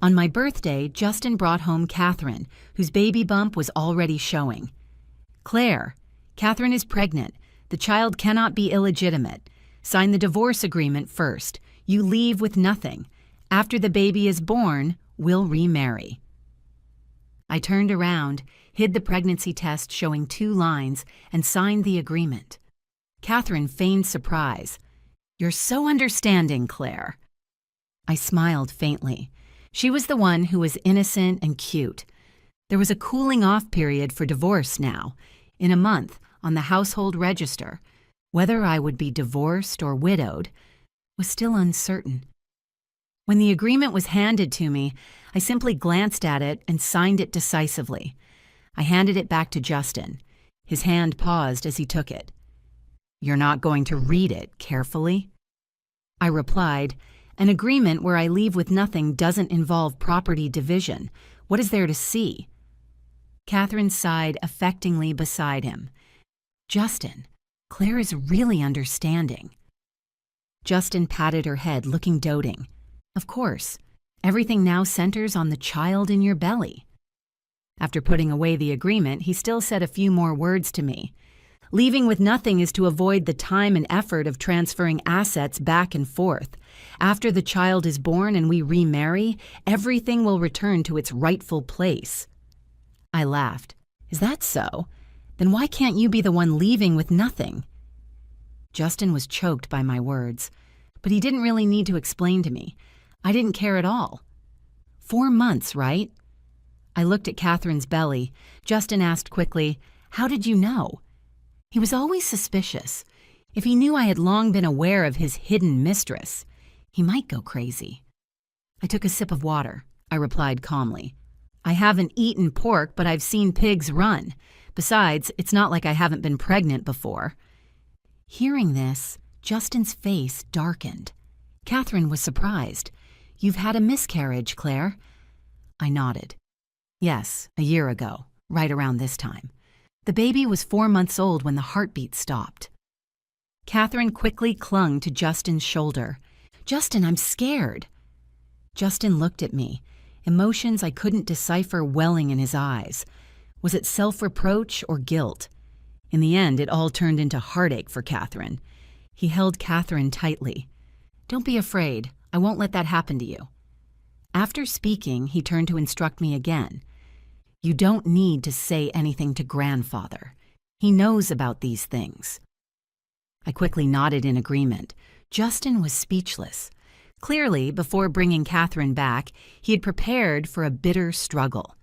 On my birthday, Justin brought home Catherine, whose baby bump was already showing. "Claire, Catherine is pregnant. The child cannot be illegitimate. Sign the divorce agreement first. You leave with nothing. After the baby is born, we'll remarry." I turned around, hid the pregnancy test showing 2 lines, and signed the agreement. Catherine feigned surprise. "You're so understanding, Claire." I smiled faintly. She was the one who was innocent and cute. There was a cooling-off period for divorce now. In a month, on the household register, whether I would be divorced or widowed was still uncertain. When the agreement was handed to me, I simply glanced at it and signed it decisively. I handed it back to Justin. His hand paused as he took it. "You're not going to read it carefully?" I replied, "An agreement where I leave with nothing doesn't involve property division. What is there to see?" Catherine sighed affectingly beside him. "Justin, Claire is really understanding." Justin patted her head, looking doting. "Of course, everything now centers on the child in your belly." After putting away the agreement, he still said a few more words to me. "Leaving with nothing is to avoid the time and effort of transferring assets back and forth. After the child is born and we remarry, everything will return to its rightful place." I laughed. "Is that so? Then why can't you be the one leaving with nothing?" Justin was choked by my words, but he didn't really need to explain to me. I didn't care at all. 4 months, right? I looked at Catherine's belly. Justin asked quickly, "How did you know?" He was always suspicious. If he knew I had long been aware of his hidden mistress, he might go crazy. I took a sip of water. I replied calmly, "I haven't eaten pork, but I've seen pigs run. Besides, it's not like I haven't been pregnant before." Hearing this, Justin's face darkened. Catherine was surprised. "You've had a miscarriage, Claire." I nodded. "Yes, a year ago, right around this time. The baby was 4 months old when the heartbeat stopped." Catherine quickly clung to Justin's shoulder. "Justin, I'm scared." Justin looked at me, emotions I couldn't decipher welling in his eyes. Was it self-reproach or guilt? In the end, it all turned into heartache for Catherine. He held Catherine tightly. "Don't be afraid. I won't let that happen to you." After speaking, he turned to instruct me again. "You don't need to say anything to grandfather. He knows about these things." I quickly nodded in agreement. Justin was speechless. Clearly, before bringing Catherine back, he had prepared for a bitter struggle.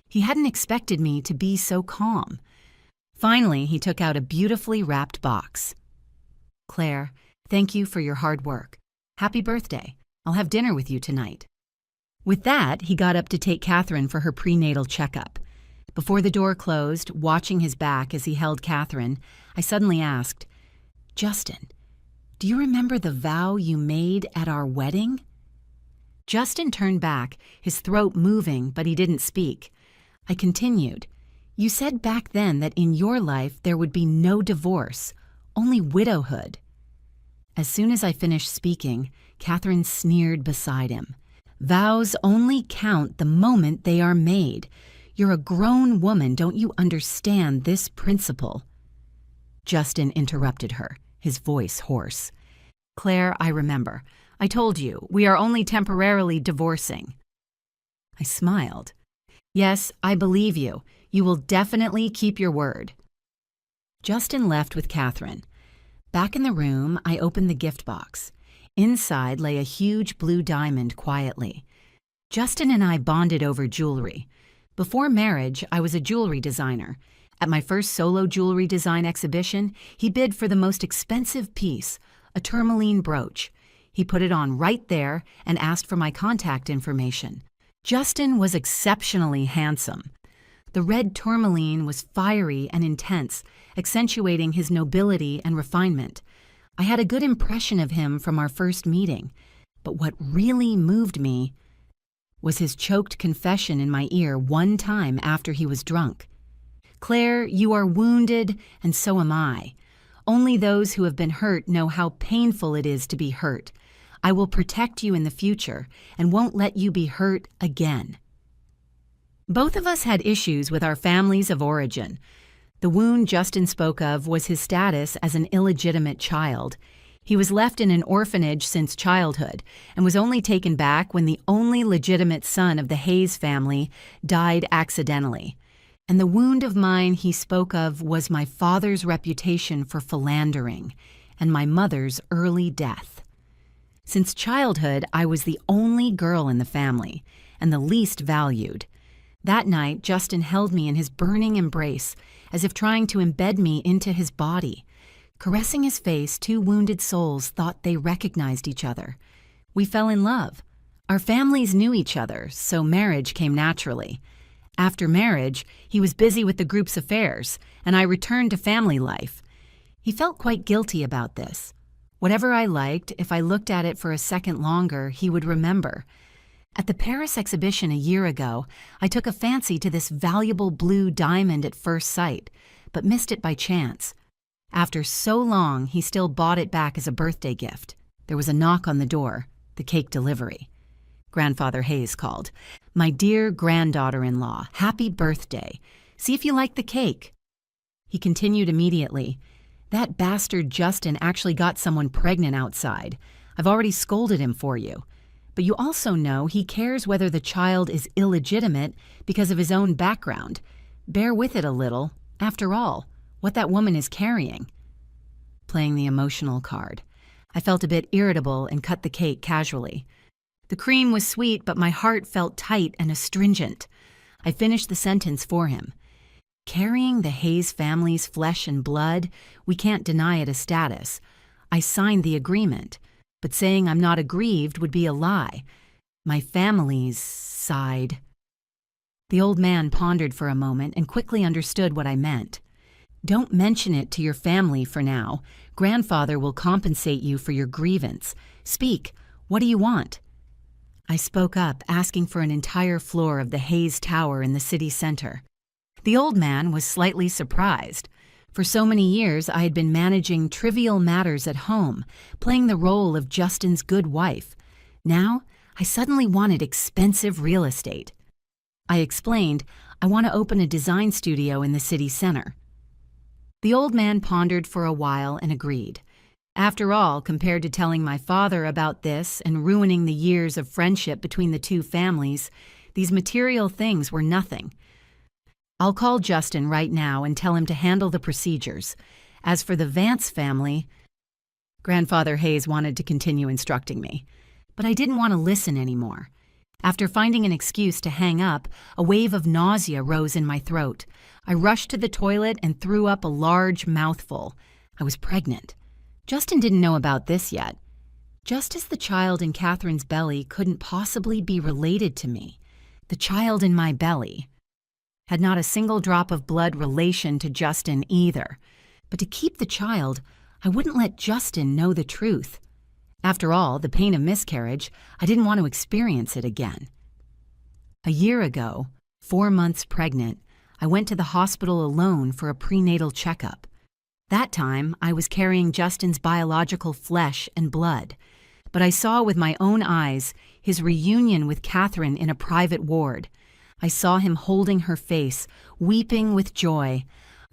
He hadn't expected me to be so calm. Finally, he took out a beautifully wrapped box. "Claire, thank you for your hard work. Happy birthday. I'll have dinner with you tonight." With that, he got up to take Catherine for her prenatal checkup. Before the door closed, watching his back as he held Catherine, I suddenly asked, "Justin, do you remember the vow you made at our wedding?" Justin turned back, his throat moving, but he didn't speak. I continued, "You said back then that in your life there would be no divorce, only widowhood." As soon as I finished speaking, Catherine sneered beside him. "Vows only count the moment they are made. You're a grown woman, don't you understand this principle?" Justin interrupted her, his voice hoarse. "Claire, I remember. I told you, we are only temporarily divorcing." I smiled. "Yes, I believe you. You will definitely keep your word." Justin left with Catherine. Back in the room, I opened the gift box. Inside lay a huge blue diamond quietly. Justin and I bonded over jewelry. Before marriage, I was a jewelry designer. At my first solo jewelry design exhibition, he bid for the most expensive piece, a tourmaline brooch. He put it on right there and asked for my contact information. Justin was exceptionally handsome. The red tourmaline was fiery and intense, accentuating his nobility and refinement. I had a good impression of him from our first meeting, but what really moved me was his choked confession in my ear one time after he was drunk. "Claire, you are wounded, and so am I. Only those who have been hurt know how painful it is to be hurt. I will protect you in the future and won't let you be hurt again. Both of us had issues with our families of origin. The wound Justin spoke of was his status as an illegitimate child. He was left in an orphanage since childhood and was only taken back when the only legitimate son of the Hayes family died accidentally. And the wound of mine he spoke of was my father's reputation for philandering and my mother's early death. Since childhood, I was the only girl in the family and the least valued. That night, Justin held me in his burning embrace, as if trying to embed me into his body. Caressing his face, two wounded souls thought they recognized each other. We fell in love. Our families knew each other, so marriage came naturally. After marriage, he was busy with the group's affairs, and I returned to family life. He felt quite guilty about this. Whatever I liked, if I looked at it for a second longer, he would remember. At the Paris exhibition a year ago, I took a fancy to this valuable blue diamond at first sight, but missed it by chance. After so long, he still bought it back as a birthday gift. There was a knock on the door, the cake delivery. Grandfather Hayes called. "My dear granddaughter-in-law, happy birthday. See if you like the cake." He continued immediately. "That bastard Justin actually got someone pregnant outside. I've already scolded him for you. But you also know he cares whether the child is illegitimate because of his own background. Bear with it a little. After all, what that woman is carrying." Playing the emotional card. I felt a bit irritable and cut the cake casually. The cream was sweet, but my heart felt tight and astringent. I finished the sentence for him. "Carrying the Hayes family's flesh and blood, we can't deny it a status. I signed the agreement. But saying I'm not aggrieved would be a lie. My family's side." The old man pondered for a moment and quickly understood what I meant. "Don't mention it to your family for now. Grandfather will compensate you for your grievance. Speak. What do you want?" I spoke up, asking for an entire floor of the Hayes Tower in the city center. The old man was slightly surprised. For so many years, I had been managing trivial matters at home, playing the role of Justin's good wife. Now, I suddenly wanted expensive real estate. I explained, I want to open a design studio in the city center. The old man pondered for a while and agreed. After all, compared to telling my father about this and ruining the years of friendship between the two families, these material things were nothing. "I'll call Justin right now and tell him to handle the procedures. As for the Vance family..." Grandfather Hayes wanted to continue instructing me, but I didn't want to listen anymore. After finding an excuse to hang up, a wave of nausea rose in my throat. I rushed to the toilet and threw up a large mouthful. I was pregnant. Justin didn't know about this yet. Just as the child in Catherine's belly couldn't possibly be related to me, the child in my belly had not a single drop of blood relation to Justin either. But to keep the child, I wouldn't let Justin know the truth. After all, the pain of miscarriage, I didn't want to experience it again. A year ago, 4 months pregnant, I went to the hospital alone for a prenatal checkup. That time, I was carrying Justin's biological flesh and blood. But I saw with my own eyes his reunion with Catherine in a private ward. I saw him holding her face, weeping with joy.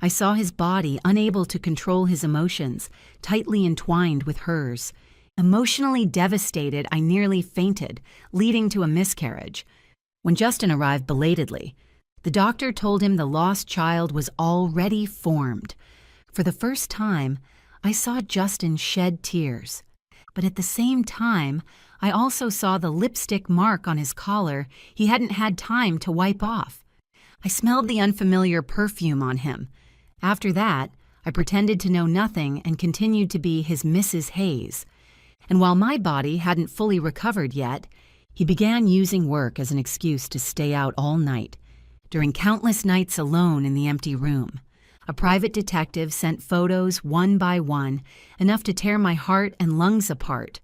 I saw his body, unable to control his emotions, tightly entwined with hers. Emotionally devastated, I nearly fainted, leading to a miscarriage. When Justin arrived belatedly, the doctor told him the lost child was already formed. For the first time, I saw Justin shed tears. But at the same time, I also saw the lipstick mark on his collar he hadn't had time to wipe off. I smelled the unfamiliar perfume on him. After that, I pretended to know nothing and continued to be his Mrs. Hayes. And while my body hadn't fully recovered yet, he began using work as an excuse to stay out all night, during countless nights alone in the empty room. A private detective sent photos one by one, enough to tear my heart and lungs apart.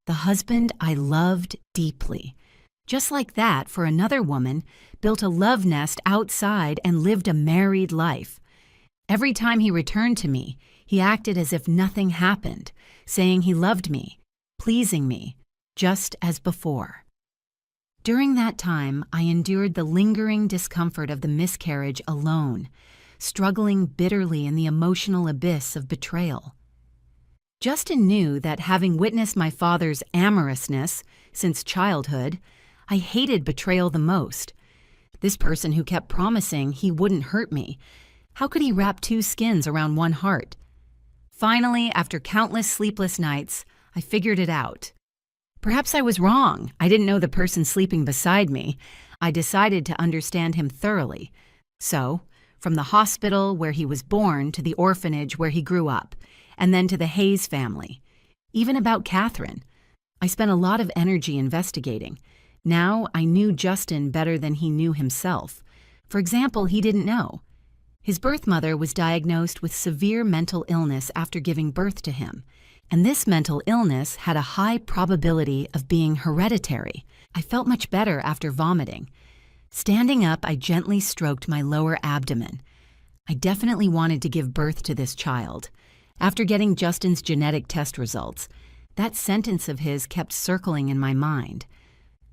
The husband I loved deeply. Just like that, for another woman, built a love nest outside and lived a married life. Every time he returned to me, he acted as if nothing happened, saying he loved me, pleasing me, just as before. During that time, I endured the lingering discomfort of the miscarriage alone, struggling bitterly in the emotional abyss of betrayal. Justin knew that having witnessed my father's amorousness since childhood, I hated betrayal the most. This person who kept promising he wouldn't hurt me, how could he wrap two skins around one heart? Finally, after countless sleepless nights, I figured it out. Perhaps I was wrong. I didn't know the person sleeping beside me. I decided to understand him thoroughly. So, from the hospital where he was born to the orphanage where he grew up, and then to the Hayes family. Even about Catherine. I spent a lot of energy investigating. Now I knew Justin better than he knew himself. For example, he didn't know. His birth mother was diagnosed with severe mental illness after giving birth to him, and this mental illness had a high probability of being hereditary. I felt much better after vomiting. Standing up, I gently stroked my lower abdomen. I definitely wanted to give birth to this child. After getting Justin's genetic test results, that sentence of his kept circling in my mind.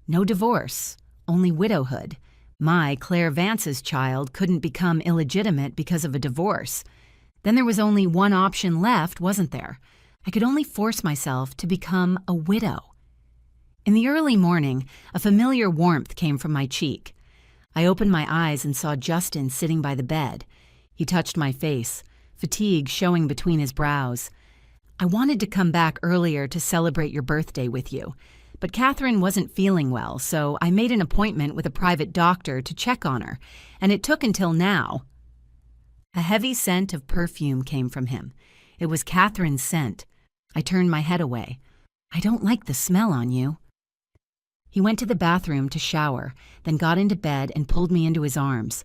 No divorce, only widowhood. My, Claire Vance's child couldn't become illegitimate because of a divorce. Then there was only one option left, wasn't there? I could only force myself to become a widow. In the early morning, a familiar warmth came from my cheek. I opened my eyes and saw Justin sitting by the bed. He touched my face, fatigue showing between his brows. I wanted to come back earlier to celebrate your birthday with you, but Catherine wasn't feeling well, so I made an appointment with a private doctor to check on her, and it took until now. A heavy scent of perfume came from him. It was Catherine's scent. I turned my head away. I don't like the smell on you. He went to the bathroom to shower, then got into bed and pulled me into his arms.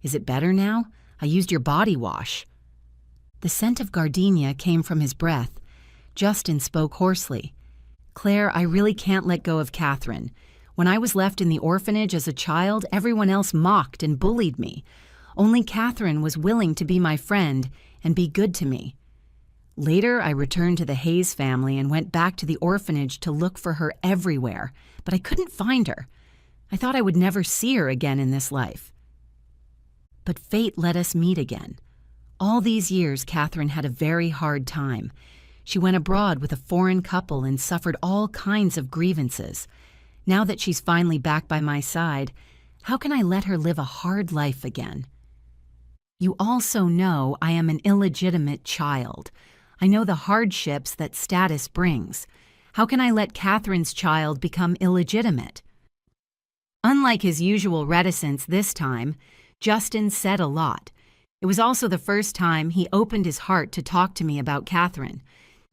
Is it better now? I used your body wash. The scent of gardenia came from his breath. Justin spoke hoarsely. Claire, I really can't let go of Catherine. When I was left in the orphanage as a child, everyone else mocked and bullied me. Only Catherine was willing to be my friend and be good to me. Later, I returned to the Hayes family and went back to the orphanage to look for her everywhere, but I couldn't find her. I thought I would never see her again in this life. But fate let us meet again. All these years, Catherine had a very hard time. She went abroad with a foreign couple and suffered all kinds of grievances. Now that she's finally back by my side, how can I let her live a hard life again? You also know I am an illegitimate child. I know the hardships that status brings. How can I let Catherine's child become illegitimate? Unlike his usual reticence this time, Justin said a lot. It was also the first time he opened his heart to talk to me about Catherine,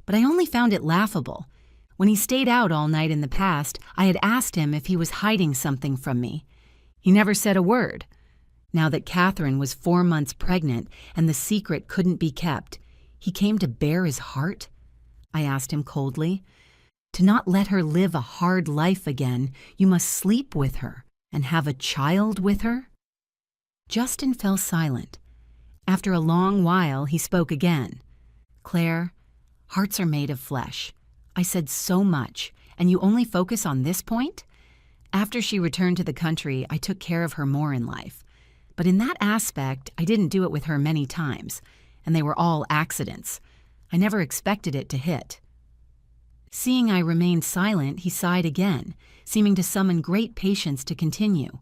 but I only found it laughable. When he stayed out all night in the past, I had asked him if he was hiding something from me. He never said a word. Now that Catherine was 4 months pregnant and the secret couldn't be kept, he came to bare his heart? I asked him coldly. To not let her live a hard life again, you must sleep with her and have a child with her? Justin fell silent. After a long while, he spoke again. Claire, hearts are made of flesh. I said so much, and you only focus on this point? After she returned to the country, I took care of her more in life. But in that aspect, I didn't do it with her many times, and they were all accidents. I never expected it to hit. Seeing I remained silent, he sighed again, seeming to summon great patience to continue.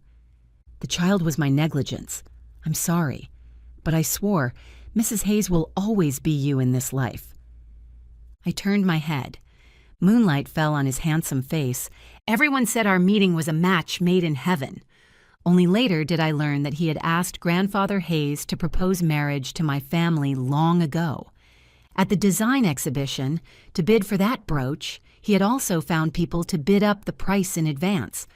The child was my negligence. I'm sorry. But I swore, Mrs. Hayes will always be you in this life. I turned my head. Moonlight fell on his handsome face. Everyone said our meeting was a match made in heaven. Only later did I learn that he had asked Grandfather Hayes to propose marriage to my family long ago. At the design exhibition, to bid for that brooch, he had also found people to bid up the price in advance.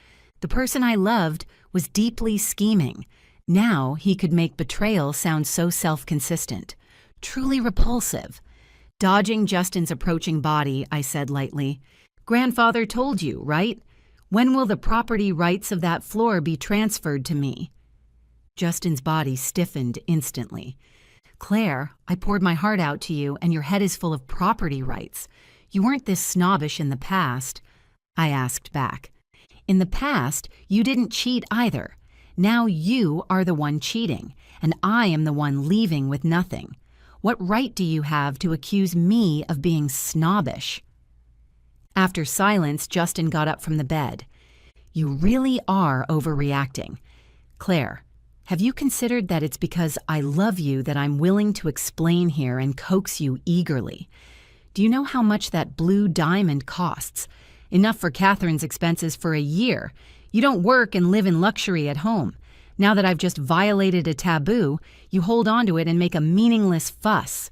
The person I loved was deeply scheming. Now he could make betrayal sound so self-consistent. Truly repulsive. Dodging Justin's approaching body, I said lightly, Grandfather told you, right? When will the property rights of that floor be transferred to me? Justin's body stiffened instantly. Claire, I poured my heart out to you, and your head is full of property rights. You weren't this snobbish in the past, I asked back. In the past, you didn't cheat either. Now you are the one cheating, and I am the one leaving with nothing. What right do you have to accuse me of being snobbish? After silence, Justin got up from the bed. You really are overreacting. Claire, have you considered that it's because I love you that I'm willing to explain here and coax you eagerly? Do you know how much that blue diamond costs? Enough for Catherine's expenses for a year. You don't work and live in luxury at home. Now that I've just violated a taboo, you hold on to it and make a meaningless fuss.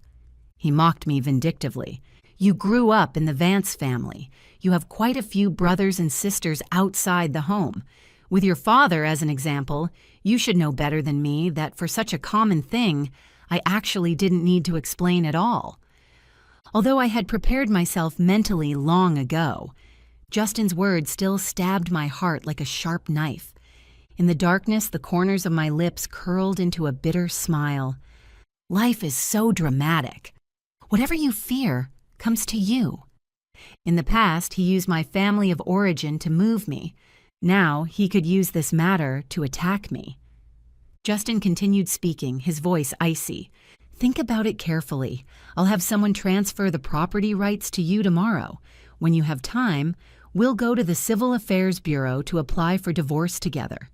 He mocked me vindictively. You grew up in the Vance family. You have quite a few brothers and sisters outside the home. With your father as an example, you should know better than me that for such a common thing, I actually didn't need to explain at all. Although I had prepared myself mentally long ago, Justin's words still stabbed my heart like a sharp knife. In the darkness, the corners of my lips curled into a bitter smile. Life is so dramatic. Whatever you fear comes to you. In the past, he used my family of origin to move me. Now, he could use this matter to attack me. Justin continued speaking, his voice icy. Think about it carefully. I'll have someone transfer the property rights to you tomorrow. When you have time, we'll go to the Civil Affairs Bureau to apply for divorce together.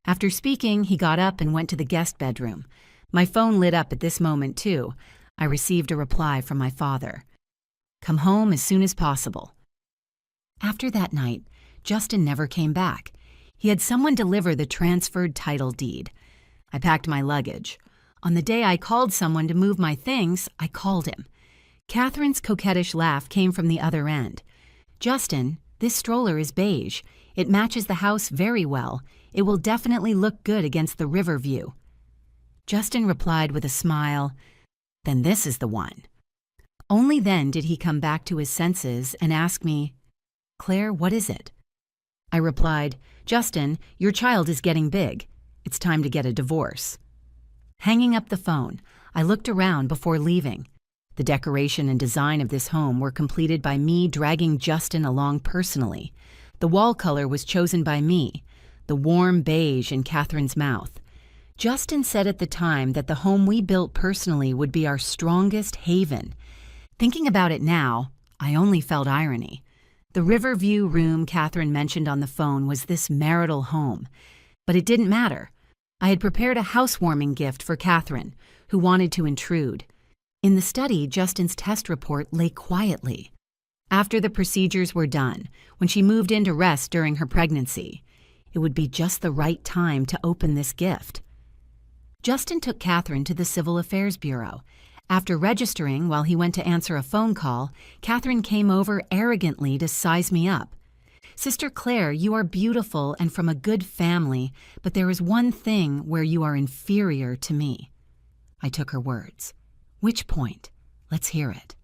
After speaking, he got up and went to the guest bedroom. My phone lit up at this moment, too. I received a reply from my father. Come home as soon as possible. After that night, Justin never came back. He had someone deliver the transferred title deed. I packed my luggage. On the day I called someone to move my things, I called him. Catherine's coquettish laugh came from the other end. Justin, this stroller is beige. It matches the house very well. It will definitely look good against the river view. Justin replied with a smile, Then this is the one. Only then did he come back to his senses and ask me, Claire, what is it? I replied, Justin, your child is getting big. It's time to get a divorce. Hanging up the phone, I looked around before leaving. The decoration and design of this home were completed by me dragging Justin along personally. The wall color was chosen by me, the warm beige in Catherine's mouth. Justin said at the time that the home we built personally would be our strongest haven. Thinking about it now, I only felt irony. The Riverview room Catherine mentioned on the phone was this marital home. But it didn't matter. I had prepared a housewarming gift for Catherine, who wanted to intrude. In the study, Justin's test report lay quietly. After the procedures were done, when she moved in to rest during her pregnancy, it would be just the right time to open this gift. Justin took Catherine to the Civil Affairs Bureau. After registering while he went to answer a phone call, Catherine came over arrogantly to size me up. Sister Claire, you are beautiful and from a good family, but there is one thing where you are inferior to me. I took her words. Which point? Let's hear it.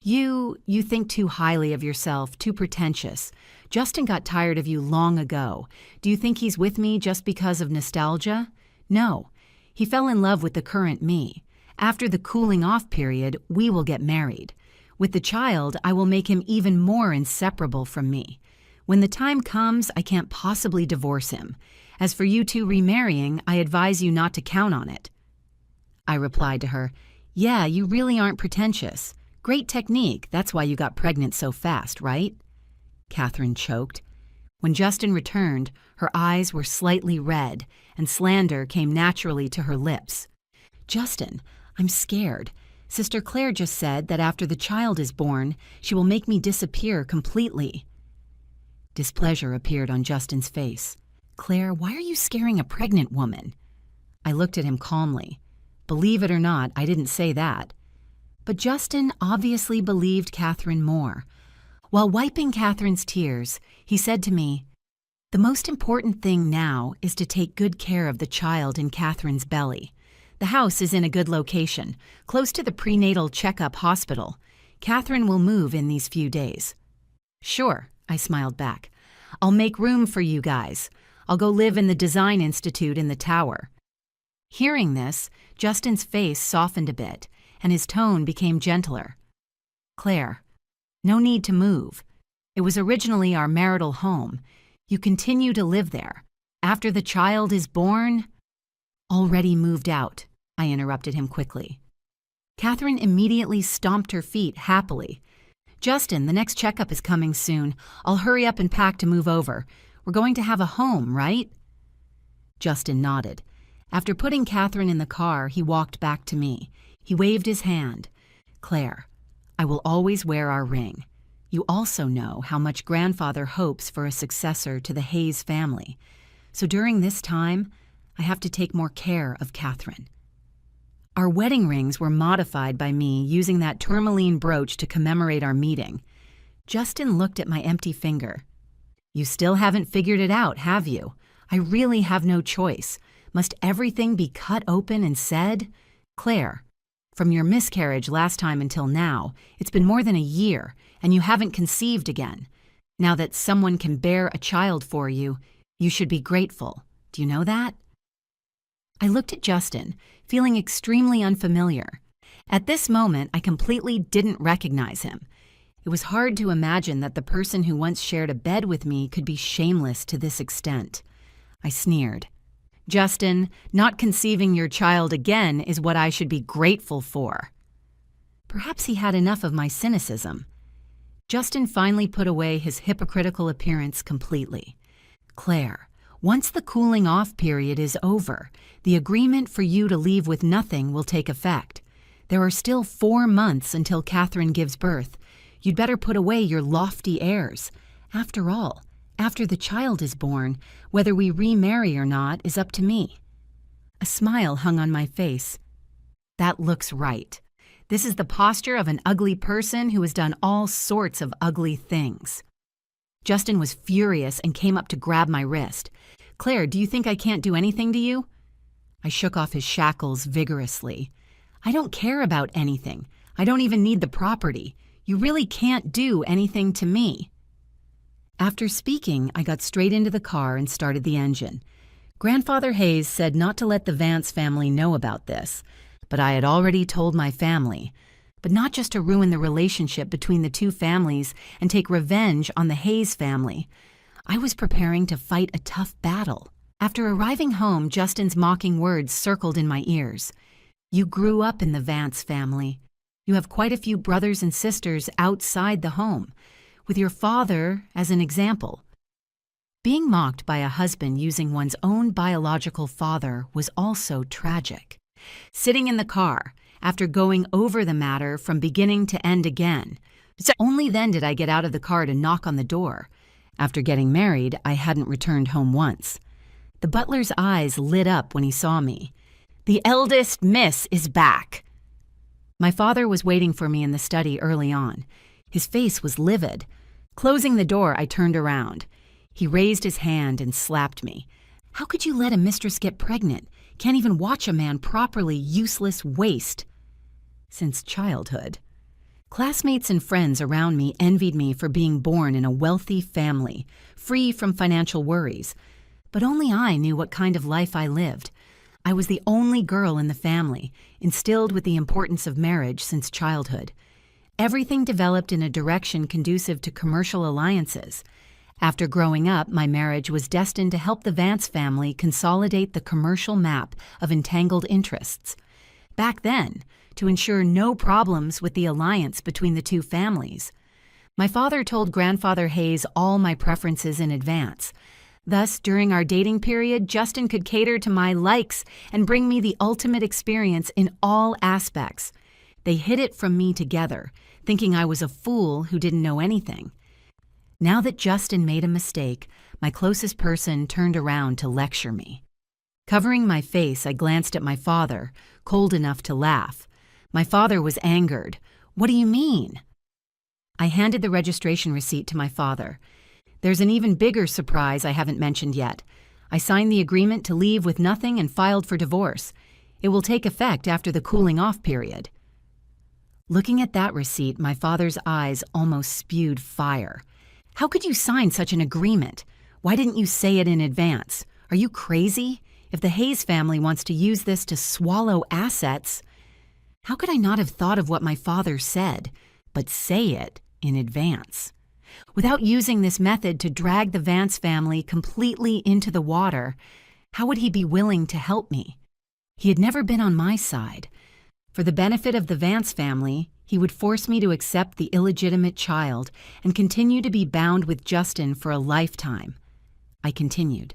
You think too highly of yourself, too pretentious. Justin got tired of you long ago. Do you think he's with me just because of nostalgia? No. He fell in love with the current me. After the cooling off period, we will get married. With the child, I will make him even more inseparable from me. When the time comes, I can't possibly divorce him. As for you two remarrying, I advise you not to count on it. I replied to her, Yeah, you really aren't pretentious. Great technique, that's why you got pregnant so fast, right? Catherine choked. When Justin returned, her eyes were slightly red, and slander came naturally to her lips. Justin, I'm scared. Sister Claire just said that after the child is born, she will make me disappear completely. Displeasure appeared on Justin's face. Claire, why are you scaring a pregnant woman? I looked at him calmly. Believe it or not, I didn't say that. But Justin obviously believed Catherine more. While wiping Catherine's tears, he said to me, The most important thing now is to take good care of the child in Catherine's belly. The house is in a good location, close to the prenatal checkup hospital. Catherine will move in these few days. Sure, I smiled back. I'll make room for you guys. I'll go live in the Design Institute in the tower. Hearing this, Justin's face softened a bit, and his tone became gentler. Claire, no need to move. It was originally our marital home. You continue to live there. After the child is born... Already moved out, I interrupted him quickly. Catherine immediately stomped her feet happily. Justin, the next checkup is coming soon. I'll hurry up and pack to move over. We're going to have a home, right? Justin nodded. After putting Catherine in the car, he walked back to me. He waved his hand. Claire, I will always wear our ring. You also know how much grandfather hopes for a successor to the Hayes family. So during this time, I have to take more care of Catherine. Our wedding rings were modified by me using that tourmaline brooch to commemorate our meeting. Justin looked at my empty finger. You still haven't figured it out, have you? I really have no choice. Must everything be cut open and said? Claire, from your miscarriage last time until now, it's been more than a year, and you haven't conceived again. Now that someone can bear a child for you, you should be grateful. Do you know that? I looked at Justin, feeling extremely unfamiliar. At this moment, I completely didn't recognize him. It was hard to imagine that the person who once shared a bed with me could be shameless to this extent. I sneered. Justin, not conceiving your child again is what I should be grateful for. Perhaps he had enough of my cynicism. Justin finally put away his hypocritical appearance completely. Claire, once the cooling off period is over, the agreement for you to leave with nothing will take effect. There are still 4 months until Catherine gives birth. You'd better put away your lofty airs. After all, after the child is born, whether we remarry or not is up to me. A smile hung on my face. That looks right. This is the posture of an ugly person who has done all sorts of ugly things. Justin was furious and came up to grab my wrist. Claire, do you think I can't do anything to you? I shook off his shackles vigorously. I don't care about anything. I don't even need the property. You really can't do anything to me. After speaking, I got straight into the car and started the engine. Grandfather Hayes said not to let the Vance family know about this, but I had already told my family. But not just to ruin the relationship between the two families and take revenge on the Hayes family. I was preparing to fight a tough battle. After arriving home, Justin's mocking words circled in my ears. You grew up in the Vance family. You have quite a few brothers and sisters outside the home, with your father as an example. Being mocked by a husband using one's own biological father was also tragic. Sitting in the car, after going over the matter from beginning to end again, only then did I get out of the car to knock on the door. After getting married, I hadn't returned home once. The butler's eyes lit up when he saw me. The eldest miss is back. My father was waiting for me in the study early on. His face was livid. Closing the door, I turned around. He raised his hand and slapped me. How could you let a mistress get pregnant? Can't even watch a man properly, useless waste. Since childhood. Classmates and friends around me envied me for being born in a wealthy family, free from financial worries. But only I knew what kind of life I lived. I was the only girl in the family, instilled with the importance of marriage since childhood. Everything developed in a direction conducive to commercial alliances. After growing up, my marriage was destined to help the Vance family consolidate the commercial map of entangled interests. Back then, to ensure no problems with the alliance between the two families. My father told Grandfather Hayes all my preferences in advance. Thus, during our dating period, Justin could cater to my likes and bring me the ultimate experience in all aspects. They hid it from me together, thinking I was a fool who didn't know anything. Now that Justin made a mistake, my closest person turned around to lecture me. Covering my face, I glanced at my father, cold enough to laugh. My father was angered. What do you mean? I handed the registration receipt to my father. There's an even bigger surprise I haven't mentioned yet. I signed the agreement to leave with nothing and filed for divorce. It will take effect after the cooling off period. Looking at that receipt, my father's eyes almost spewed fire. How could you sign such an agreement? Why didn't you say it in advance? Are you crazy? If the Hayes family wants to use this to swallow assets... How could I not have thought of what my father said? but say it in advance. Without using this method to drag the Vance family completely into the water, how would he be willing to help me? He had never been on my side. For the benefit of the Vance family, he would force me to accept the illegitimate child and continue to be bound with Justin for a lifetime. I continued.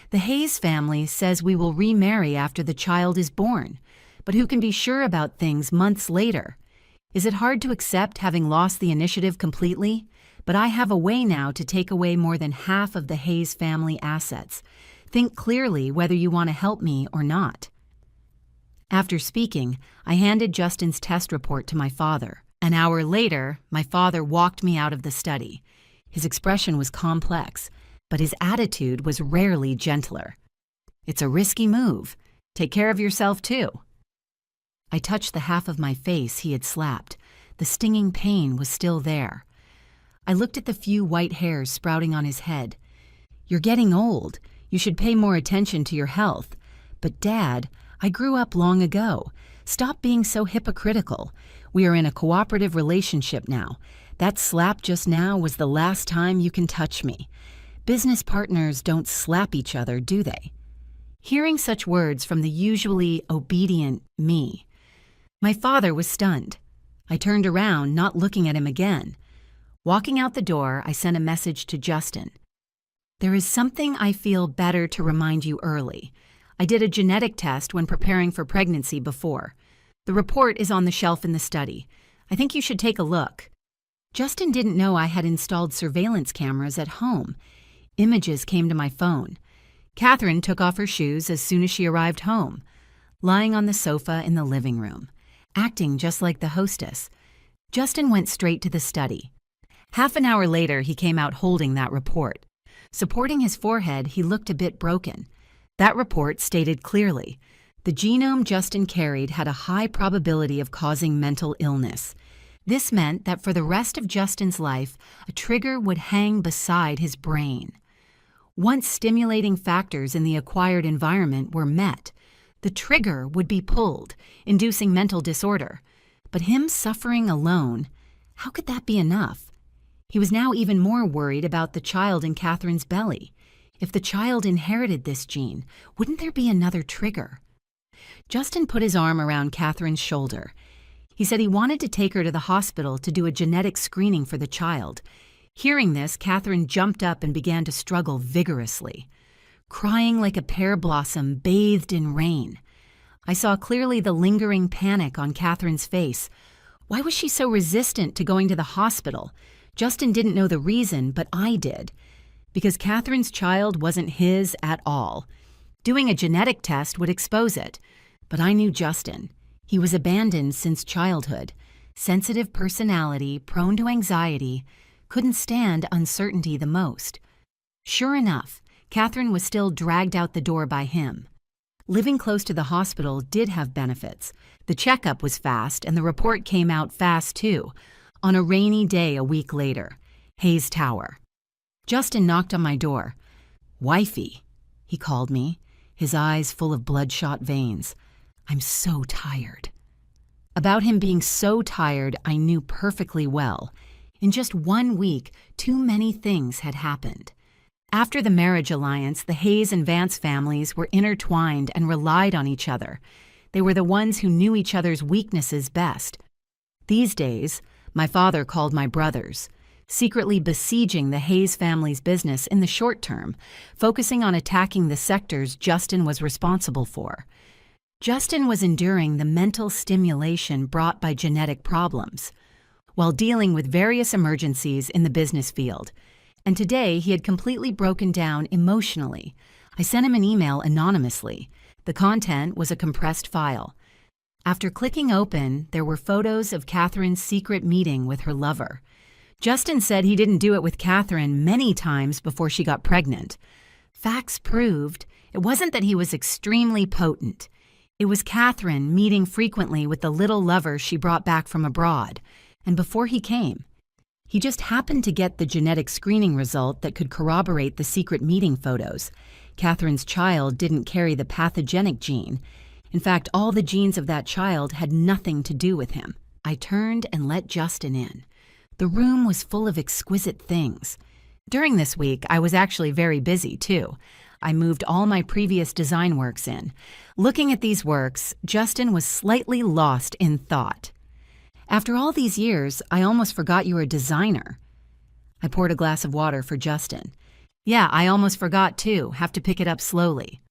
The Hayes family says we will remarry after the child is born, but who can be sure about things months later? Is it hard to accept having lost the initiative completely? But I have a way now to take away more than half of the Hayes family assets. Think clearly whether you want to help me or not. After speaking, I handed Justin's test report to my father. An hour later, my father walked me out of the study. His expression was complex, but his attitude was rarely gentler. It's a risky move. Take care of yourself, too. I touched the half of my face he had slapped. The stinging pain was still there. I looked at the few white hairs sprouting on his head. You're getting old. You should pay more attention to your health. But, Dad, I grew up long ago. Stop being so hypocritical. We are in a cooperative relationship now. That slap just now was the last time you can touch me. Business partners don't slap each other, do they? Hearing such words from the usually obedient me, my father was stunned. I turned around, not looking at him again. Walking out the door, I sent a message to Justin. There is something I feel better to remind you early. I did a genetic test when preparing for pregnancy before. The report is on the shelf in the study. I think you should take a look. Justin didn't know I had installed surveillance cameras at home. Images came to my phone. Catherine took off her shoes as soon as she arrived home, lying on the sofa in the living room, acting just like the hostess. Justin went straight to the study. Half an hour later, he came out holding that report. Supporting his forehead, he looked a bit broken. That report stated clearly, the genome Justin carried had a high probability of causing mental illness. This meant that for the rest of Justin's life, a trigger would hang beside his brain. Once stimulating factors in the acquired environment were met, the trigger would be pulled, inducing mental disorder. But him suffering alone, how could that be enough? He was now even more worried about the child in Catherine's belly. If the child inherited this gene, wouldn't there be another trigger? Justin put his arm around Catherine's shoulder. He said he wanted to take her to the hospital to do a genetic screening for the child. Hearing this, Catherine jumped up and began to struggle vigorously, crying like a pear blossom bathed in rain. I saw clearly the lingering panic on Catherine's face. Why was she so resistant to going to the hospital? Justin didn't know the reason, but I did. Because Catherine's child wasn't his at all. Doing a genetic test would expose it. But I knew Justin. He was abandoned since childhood. Sensitive personality, prone to anxiety, couldn't stand uncertainty the most. Sure enough, Catherine was still dragged out the door by him. Living close to the hospital did have benefits. The checkup was fast, and the report came out fast too, on a rainy day a week later. Hayes Tower. Justin knocked on my door. "Wifey," he called me, his eyes full of bloodshot veins. "I'm so tired." About him being so tired, I knew perfectly well. In just 1 week, too many things had happened. After the marriage alliance, the Hayes and Vance families were intertwined and relied on each other. They were the ones who knew each other's weaknesses best. These days, my father called my brothers, secretly besieging the Hayes family's business in the short term, focusing on attacking the sectors Justin was responsible for. Justin was enduring the mental stimulation brought by genetic problems, while dealing with various emergencies in the business field. And today he had completely broken down emotionally. I sent him an email anonymously. The content was a compressed file. After clicking open, there were photos of Catherine's secret meeting with her lover. Justin said he didn't do it with Catherine many times before she got pregnant. Facts proved it wasn't that he was extremely potent. It was Catherine meeting frequently with the little lover she brought back from abroad. And before he came, he just happened to get the genetic screening result that could corroborate the secret meeting photos. Catherine's child didn't carry the pathogenic gene. In fact, all the genes of that child had nothing to do with him. I turned and let Justin in. The room was full of exquisite things. During this week, I was actually very busy, too. I moved all my previous design works in. Looking at these works, Justin was slightly lost in thought. After all these years, I almost forgot you were a designer. I poured a glass of water for Justin. Yeah, I almost forgot too. Have to pick it up slowly.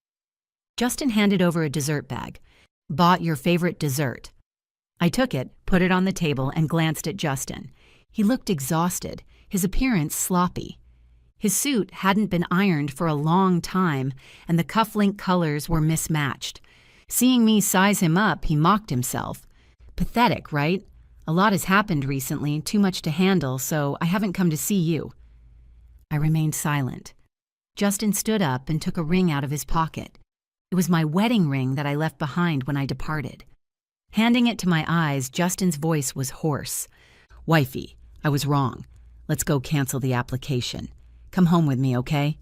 Justin handed over a dessert bag. Bought your favorite dessert. I took it, put it on the table, and glanced at Justin. He looked exhausted, his appearance sloppy. His suit hadn't been ironed for a long time, and the cufflink colors were mismatched. Seeing me size him up, he mocked himself. Pathetic, right? A lot has happened recently, too much to handle, so I haven't come to see you. I remained silent. Justin stood up and took a ring out of his pocket. It was my wedding ring that I left behind when I departed. Handing it to my eyes, Justin's voice was hoarse. Wifey, I was wrong. Let's go cancel the application. Come home with me, okay?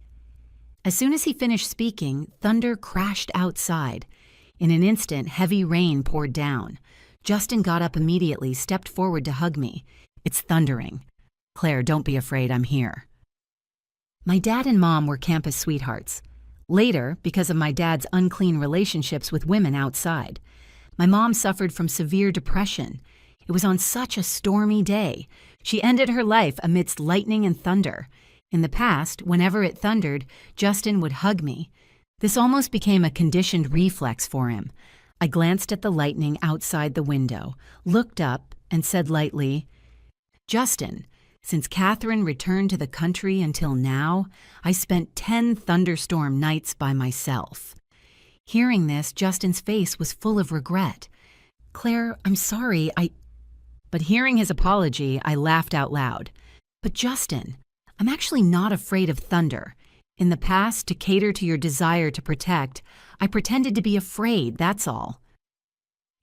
As soon as he finished speaking, thunder crashed outside. In an instant, heavy rain poured down. Justin got up immediately, stepped forward to hug me. It's thundering. Claire, don't be afraid, I'm here. My dad and mom were campus sweethearts. Later, because of my dad's unclean relationships with women outside, my mom suffered from severe depression. It was on such a stormy day. She ended her life amidst lightning and thunder. In the past, whenever it thundered, Justin would hug me. This almost became a conditioned reflex for him. I glanced at the lightning outside the window, looked up, and said lightly, Justin, since Catherine returned to the country until now, I spent 10 thunderstorm nights by myself. Hearing this, Justin's face was full of regret. Claire, I'm sorry, But hearing his apology, I laughed out loud. But Justin, I'm actually not afraid of thunder. In the past, to cater to your desire to protect, I pretended to be afraid, that's all.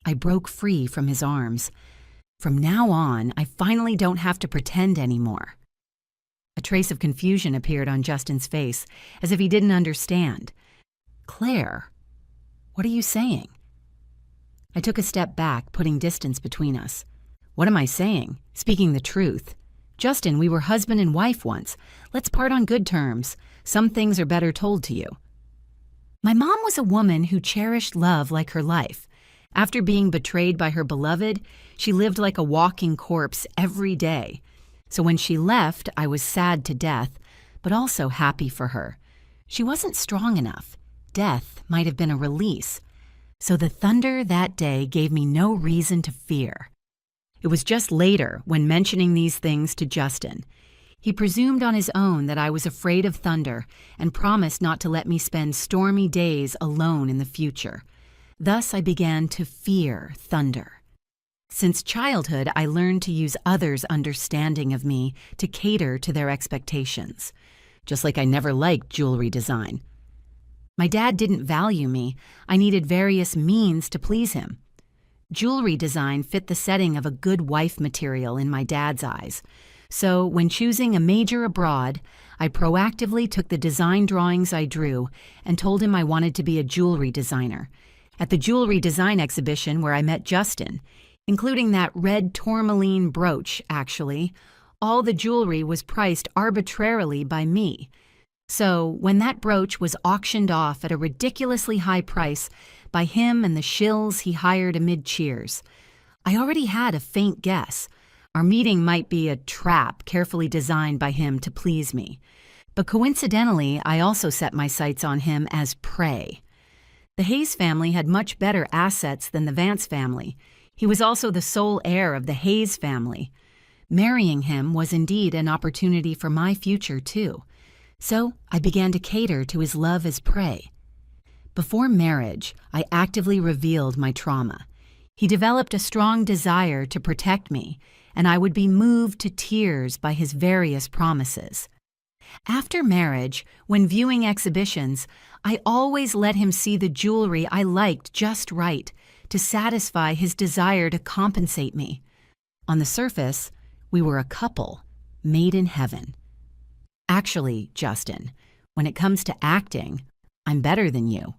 I broke free from his arms. From now on, I finally don't have to pretend anymore. A trace of confusion appeared on Justin's face, as if he didn't understand. Claire, what are you saying? I took a step back, putting distance between us. What am I saying? Speaking the truth. Justin, we were husband and wife once. Let's part on good terms. Some things are better told to you. My mom was a woman who cherished love like her life. After being betrayed by her beloved, she lived like a walking corpse every day. So when she left, I was sad to death, but also happy for her. She wasn't strong enough. Death might have been a release. So the thunder that day gave me no reason to fear. It was just later, when mentioning these things to Justin. He presumed on his own that I was afraid of thunder and promised not to let me spend stormy days alone in the future. Thus, I began to fear thunder. Since childhood, I learned to use others' understanding of me to cater to their expectations. Just like I never liked jewelry design. My dad didn't value me. I needed various means to please him. Jewelry design fit the setting of a good wife material in my dad's eyes. So, when choosing a major abroad, I proactively took the design drawings I drew and told him I wanted to be a jewelry designer. At the jewelry design exhibition where I met Justin, including that red tourmaline brooch, actually, all the jewelry was priced arbitrarily by me. So, when that brooch was auctioned off at a ridiculously high price by him and the shills he hired amid cheers, I already had a faint guess. Our meeting might be a trap carefully designed by him to please me. But coincidentally, I also set my sights on him as prey. The Hayes family had much better assets than the Vance family. He was also the sole heir of the Hayes family. Marrying him was indeed an opportunity for my future, too. So I began to cater to his love as prey. Before marriage, I actively revealed my trauma. He developed a strong desire to protect me, and I would be moved to tears by his various promises. After marriage, when viewing exhibitions, I always let him see the jewelry I liked just right to satisfy his desire to compensate me. On the surface, we were a couple, made in heaven. Actually, Justin, when it comes to acting, I'm better than you.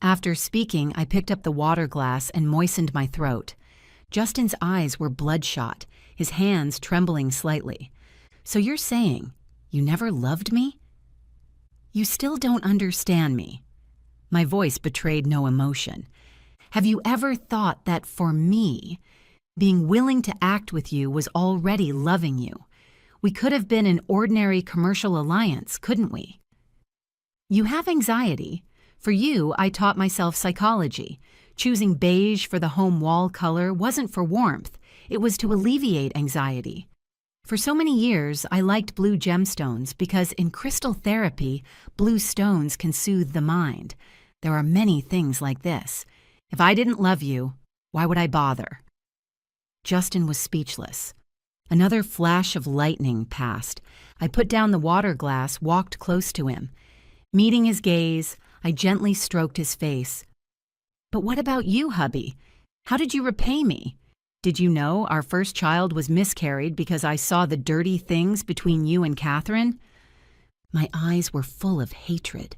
After speaking, I picked up the water glass and moistened my throat. Justin's eyes were bloodshot, his hands trembling slightly. "So you're saying you never loved me?" "You still don't understand me." My voice betrayed no emotion. "Have you ever thought that for me, being willing to act with you was already loving you? We could have been an ordinary commercial alliance, couldn't we?" "You have anxiety. For you, I taught myself psychology. Choosing beige for the home wall color wasn't for warmth. It was to alleviate anxiety. For so many years, I liked blue gemstones because in crystal therapy, blue stones can soothe the mind. There are many things like this. If I didn't love you, why would I bother?" Justin was speechless. Another flash of lightning passed. I put down the water glass, walked close to him. Meeting his gaze, I gently stroked his face. "But what about you, hubby? How did you repay me? Did you know our first child was miscarried because I saw the dirty things between you and Catherine?" My eyes were full of hatred.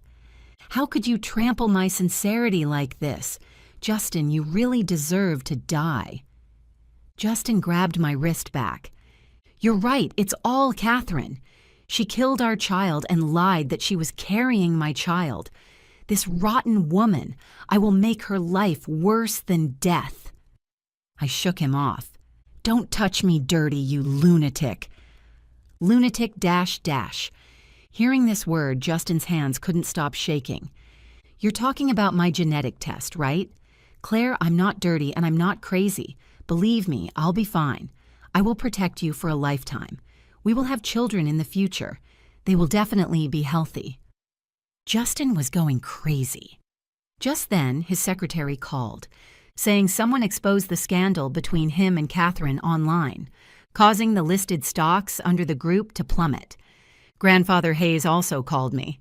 "How could you trample my sincerity like this? Justin, you really deserve to die." Justin grabbed my wrist back. "You're right, it's all Catherine. She killed our child and lied that she was carrying my child. This rotten woman, I will make her life worse than death." I shook him off. "Don't touch me dirty, you lunatic." Lunatic dash dash. Hearing this word, Justin's hands couldn't stop shaking. "You're talking about my genetic test, right? Claire, I'm not dirty and I'm not crazy. Believe me, I'll be fine. I will protect you for a lifetime. We will have children in the future. They will definitely be healthy." Justin was going crazy. Just then, his secretary called, saying someone exposed the scandal between him and Catherine online, causing the listed stocks under the group to plummet. Grandfather Hayes also called me,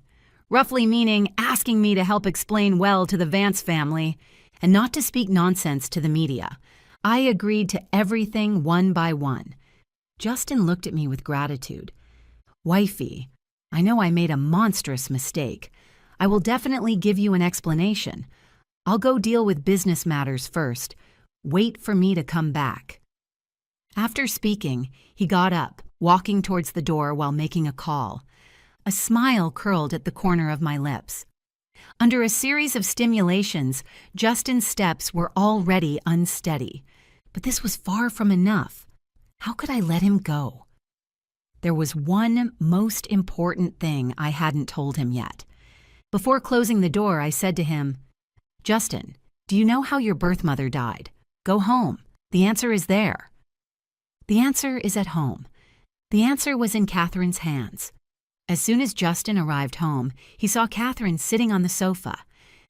roughly meaning asking me to help explain well to the Vance family and not to speak nonsense to the media. I agreed to everything one by one. Justin looked at me with gratitude. "Wifey, I know I made a monstrous mistake. I will definitely give you an explanation. I'll go deal with business matters first. Wait for me to come back." After speaking, he got up, walking towards the door while making a call. A smile curled at the corner of my lips. Under a series of stimulations, Justin's steps were already unsteady. But this was far from enough. How could I let him go? There was one most important thing I hadn't told him yet. Before closing the door, I said to him, "Justin, do you know how your birth mother died? Go home. The answer is there." The answer is at home. The answer was in Catherine's hands. As soon as Justin arrived home, he saw Catherine sitting on the sofa.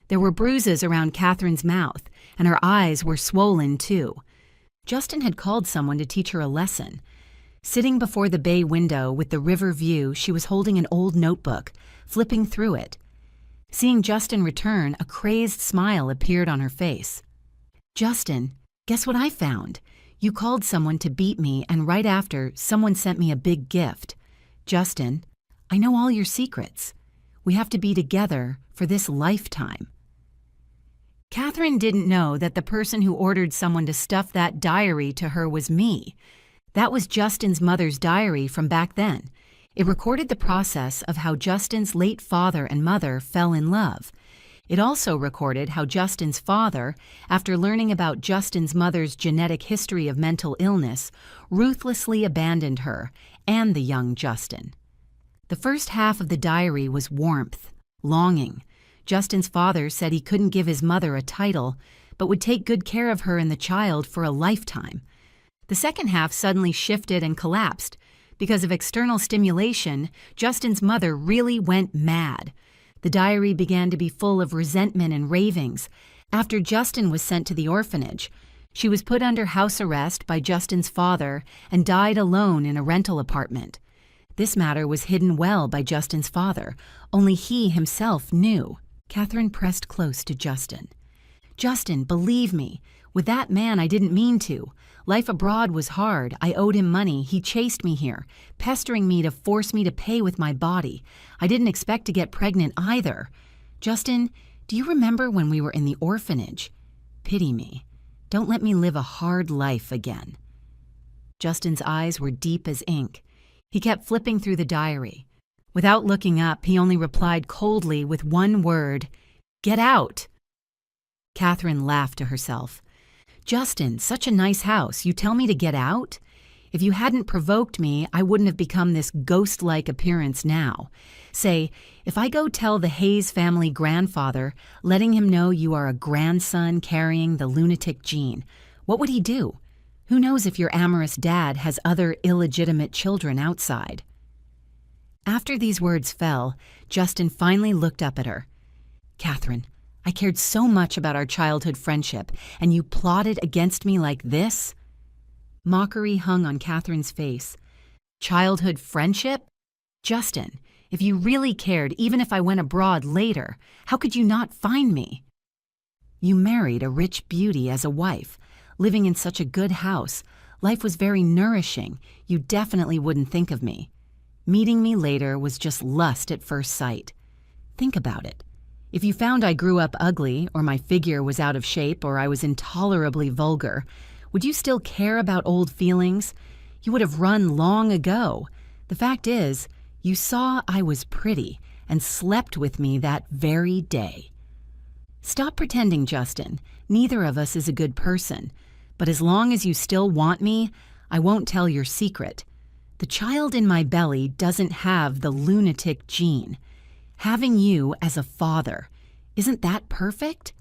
There were bruises around Catherine's mouth, and her eyes were swollen too. Justin had called someone to teach her a lesson. Sitting before the bay window with the river view, she was holding an old notebook, flipping through it. Seeing Justin return, a crazed smile appeared on her face. "Justin, guess what I found? You called someone to beat me, and right after, someone sent me a big gift. Justin, I know all your secrets. We have to be together for this lifetime." Catherine didn't know that the person who ordered someone to stuff that diary to her was me. That was Justin's mother's diary from back then. It recorded the process of how Justin's late father and mother fell in love. It also recorded how Justin's father, after learning about Justin's mother's genetic history of mental illness, ruthlessly abandoned her and the young Justin. The first half of the diary was warmth, longing. Justin's father said he couldn't give his mother a title, but would take good care of her and the child for a lifetime. The second half suddenly shifted and collapsed. Because of external stimulation, Justin's mother really went mad. The diary began to be full of resentment and ravings. After Justin was sent to the orphanage, she was put under house arrest by Justin's father and died alone in a rental apartment. This matter was hidden well by Justin's father. Only he himself knew. Catherine pressed close to Justin. "Justin, believe me. With that man, I didn't mean to. Life abroad was hard. I owed him money. He chased me here, pestering me to force me to pay with my body. I didn't expect to get pregnant either. Justin, do you remember when we were in the orphanage? Pity me. Don't let me live a hard life again." Justin's eyes were deep as ink. He kept flipping through the diary. Without looking up, he only replied coldly with one word, "Get out." Catherine laughed to herself. "Justin, such a nice house. You tell me to get out? If you hadn't provoked me, I wouldn't have become this ghost-like appearance now. Say, if I go tell the Hayes family grandfather, letting him know you are a grandson carrying the lunatic gene, what would he do? Who knows if your amorous dad has other illegitimate children outside?" After these words fell, Justin finally looked up at her. "Catherine, I cared so much about our childhood friendship, and you plotted against me like this?" Mockery hung on Catherine's face. "Childhood friendship? Justin, if you really cared, even if I went abroad later, how could you not find me? You married a rich beauty as a wife, living in such a good house. Life was very nourishing. You definitely wouldn't think of me. Meeting me later was just lust at first sight. Think about it. If you found I grew up ugly, or my figure was out of shape, or I was intolerably vulgar, would you still care about old feelings? You would have run long ago. The fact is, you saw I was pretty and slept with me that very day. Stop pretending, Justin. Neither of us is a good person. But as long as you still want me, I won't tell your secret. The child in my belly doesn't have the lunatic gene. Having you as a father, isn't that perfect?"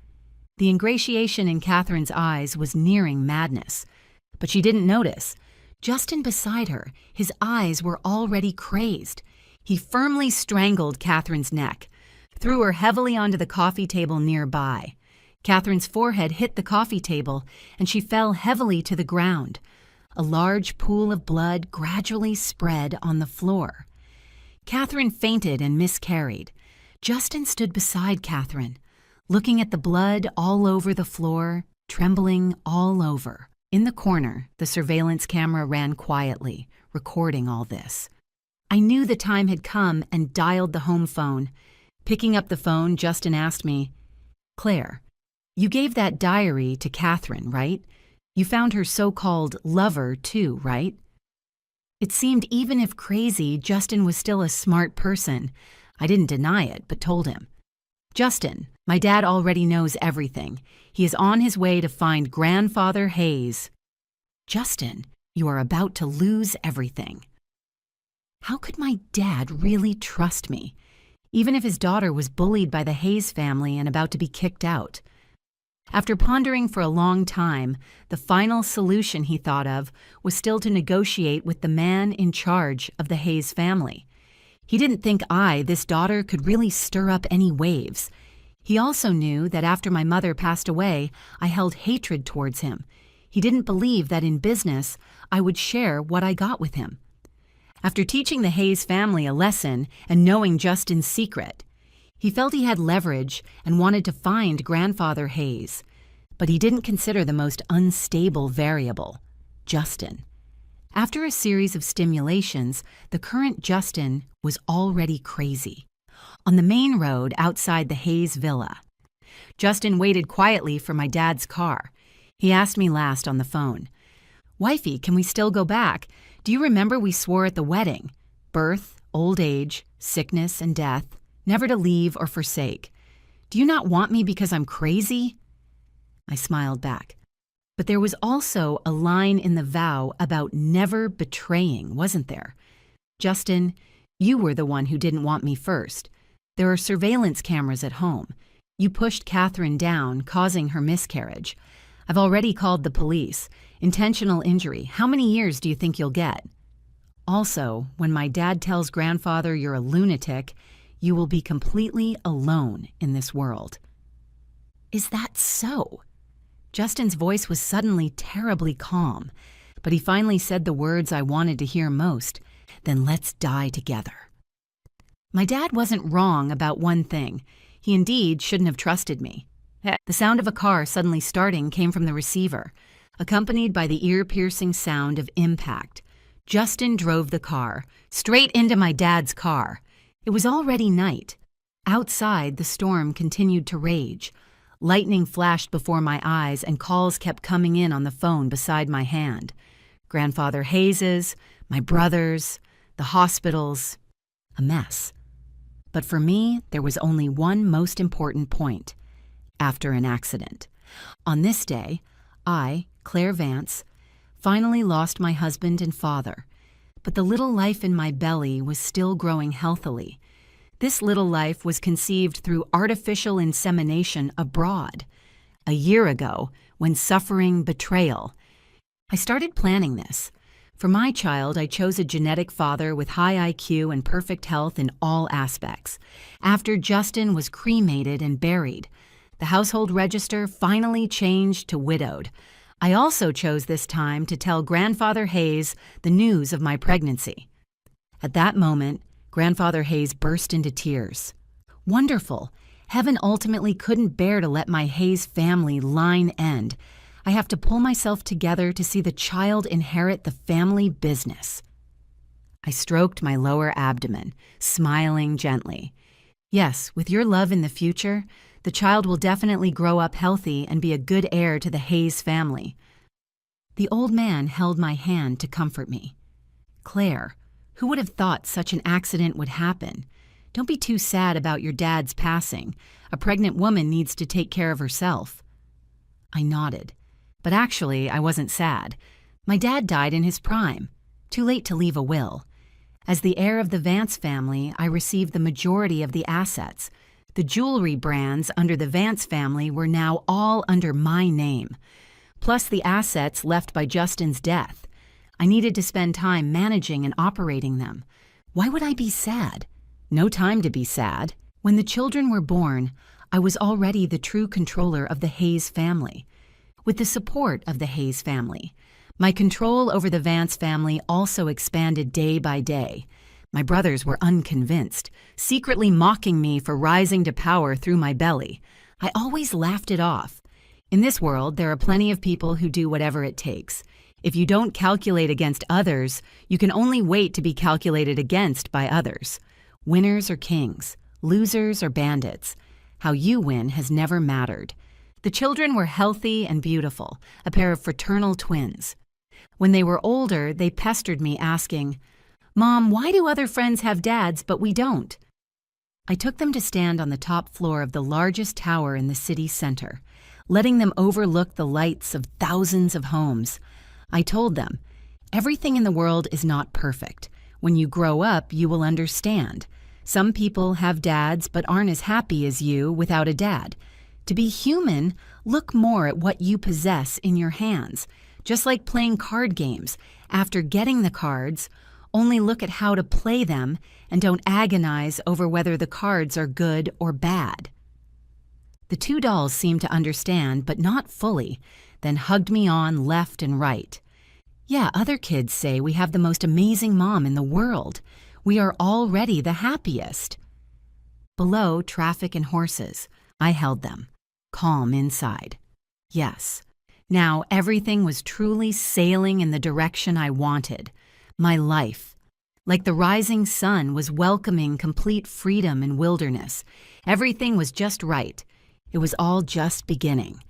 The ingratiation in Catherine's eyes was nearing madness. But she didn't notice. Justin beside her, his eyes were already crazed. He firmly strangled Catherine's neck, threw her heavily onto the coffee table nearby. Catherine's forehead hit the coffee table, and she fell heavily to the ground. A large pool of blood gradually spread on the floor. Catherine fainted and miscarried. Justin stood beside Catherine, looking at the blood all over the floor, trembling all over. In the corner, the surveillance camera ran quietly, recording all this. I knew the time had come and dialed the home phone. Picking up the phone, Justin asked me, "Claire, you gave that diary to Catherine, right? You found her so-called lover, too, right?" It seemed even if crazy, Justin was still a smart person. I didn't deny it, but told him. "Justin, my dad already knows everything. He is on his way to find Grandfather Hayes." "Justin, you are about to lose everything." How could my dad really trust me, even if his daughter was bullied by the Hayes family and about to be kicked out? After pondering for a long time, the final solution he thought of was still to negotiate with the man in charge of the Hayes family. He didn't think I, this daughter, could really stir up any waves. He also knew that after my mother passed away, I held hatred towards him. He didn't believe that in business, I would share what I got with him. After teaching the Hayes family a lesson and knowing Justin's secret, he felt he had leverage and wanted to find Grandfather Hayes. But he didn't consider the most unstable variable, Justin. After a series of stimulations, the current Justin was already crazy. On the main road outside the Hayes villa, Justin waited quietly for my dad's car. He asked me last on the phone, "Wifey, can we still go back? Do you remember we swore at the wedding? Birth, old age, sickness, and death, never to leave or forsake. Do you not want me because I'm crazy?" I smiled back. But there was also a line in the vow about never betraying, wasn't there? "Justin, you were the one who didn't want me first. There are surveillance cameras at home. You pushed Catherine down, causing her miscarriage. I've already called the police. Intentional injury. How many years do you think you'll get? Also, when my dad tells Grandfather you're a lunatic, you will be completely alone in this world." Is that so? Justin's voice was suddenly terribly calm, but he finally said the words I wanted to hear most. "Then let's die together." My dad wasn't wrong about one thing. He indeed shouldn't have trusted me. The sound of a car suddenly starting came from the receiver, accompanied by the ear-piercing sound of impact. Justin drove the car, straight into my dad's car. It was already night. Outside, the storm continued to rage. Lightning flashed before my eyes and calls kept coming in on the phone beside my hand. Grandfather Hayes's, my brother's, the hospitals. A mess. But for me, there was only one most important point. After an accident. On this day, I, Claire Vance, finally lost my husband and father. But the little life in my belly was still growing healthily. This little life was conceived through artificial insemination abroad. A year ago, when suffering betrayal, I started planning this. For my child, I chose a genetic father with high IQ and perfect health in all aspects. After Justin was cremated and buried, the household register finally changed to widowed. I also chose this time to tell Grandfather Hayes the news of my pregnancy. At that moment, Grandfather Hayes burst into tears. Wonderful! Heaven ultimately couldn't bear to let my Hayes family line end. I have to pull myself together to see the child inherit the family business. I stroked my lower abdomen, smiling gently. Yes, with your love in the future, the child will definitely grow up healthy and be a good heir to the Hayes family. The old man held my hand to comfort me. Claire, who would have thought such an accident would happen? Don't be too sad about your dad's passing. A pregnant woman needs to take care of herself. I nodded. But actually, I wasn't sad. My dad died in his prime. Too late to leave a will. As the heir of the Vance family, I received the majority of the assets. The jewelry brands under the Vance family were now all under my name, plus the assets left by Justin's death. I needed to spend time managing and operating them. Why would I be sad? No time to be sad. When the children were born, I was already the true controller of the Hayes family. With the support of the Hayes family, my control over the Vance family also expanded day by day. My brothers were unconvinced, secretly mocking me for rising to power through my belly. I always laughed it off. In this world, there are plenty of people who do whatever it takes. If you don't calculate against others, you can only wait to be calculated against by others. Winners are kings, losers are bandits. How you win has never mattered. The children were healthy and beautiful, a pair of fraternal twins. When they were older, they pestered me asking, "Mom, why do other friends have dads but we don't?" I took them to stand on the top floor of the largest tower in the city center, letting them overlook the lights of thousands of homes. I told them, everything in the world is not perfect. When you grow up, you will understand. Some people have dads but aren't as happy as you without a dad. To be human, look more at what you possess in your hands. Just like playing card games, after getting the cards, only look at how to play them and don't agonize over whether the cards are good or bad. The two dolls seemed to understand, but not fully, then hugged me on left and right. Yeah, other kids say we have the most amazing mom in the world. We are already the happiest. Below, traffic and horses. I held them, calm inside. Yes. Now everything was truly sailing in the direction I wanted. My life, like the rising sun, was welcoming complete freedom in wilderness. Everything was just right. It was all just beginning.